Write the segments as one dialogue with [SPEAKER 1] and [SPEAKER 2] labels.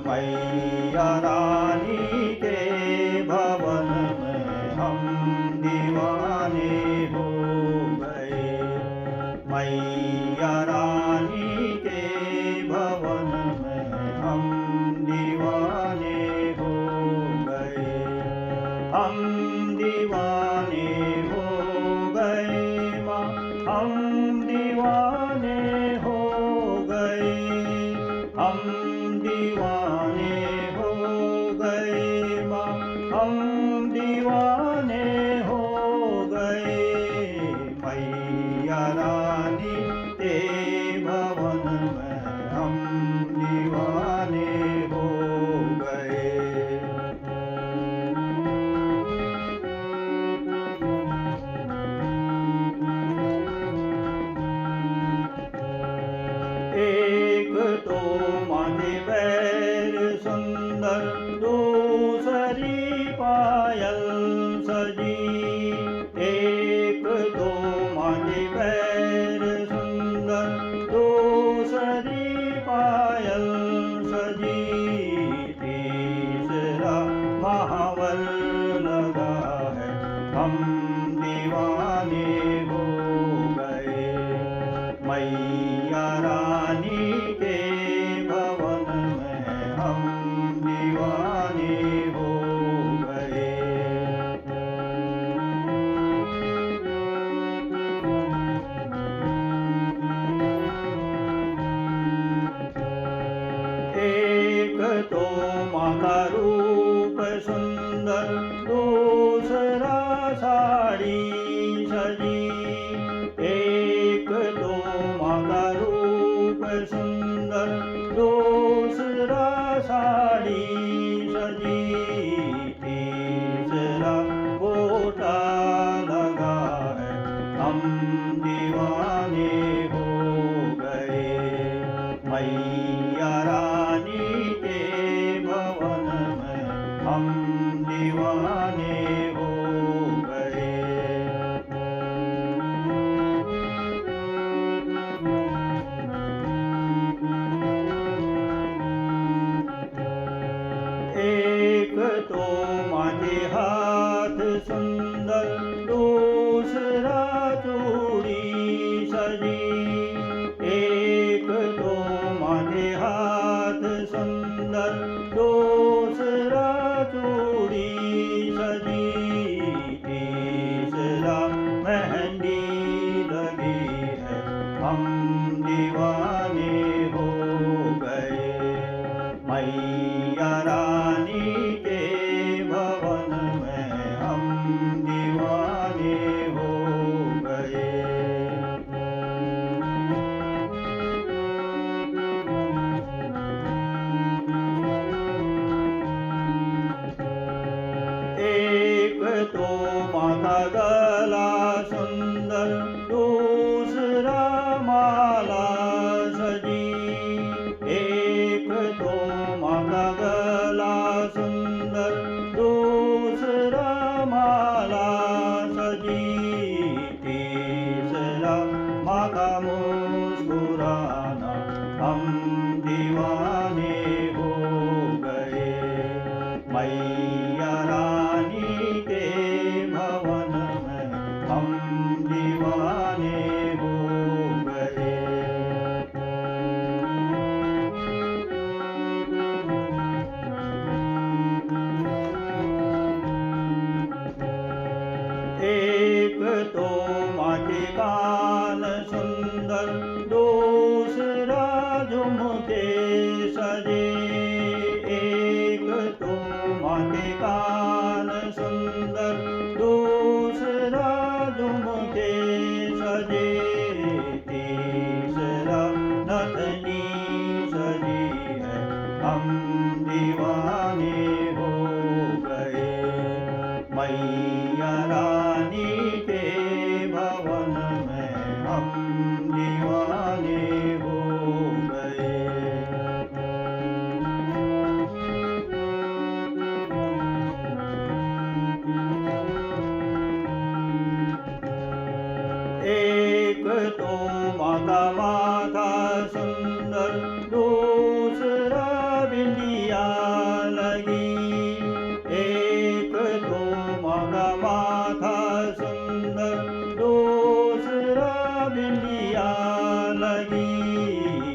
[SPEAKER 1] मैया रानी के भवन में हम दीवाने हो गए। मैया रानी के भवन में हम दीवाने हो गए। हम दीवाने हो गए माँ, हम दीवाने हो गए। हम दीवाने हो गए माँ, हम दीवाने हो गए। मैया रानी के भवन में हम दीवाने हो गए। एक तो माथे पैर सुंदर, दूसरी पायल सजी। एक तो माथे पैर सुंदर, दूसरी पायल सजी। तीसरा महावर लगा है, हम दीवाने हो गए। मैया रानी के भवन में हम दीवाने हो गए। एक तो माँ का रूप सुंदर, दूसरा साड़ी सजी। एक तो माँ का रूप सुंदर, दूसरा साड़ी सजी। तीसरा गोटा लगा है, हम दीवाने हो गए। मैया रानी के भवन में हम दीवाने हो गए।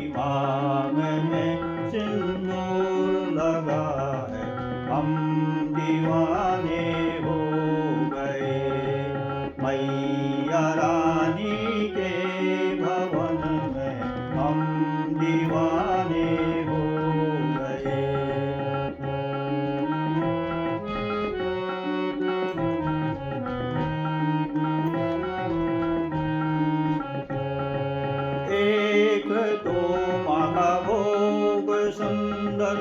[SPEAKER 1] मांग में सिंदूर लगा है, हम दीवाने हो गए। मैया रानी के भवन में हम दीवाने हो गए। एक तो महाभोग सुंदर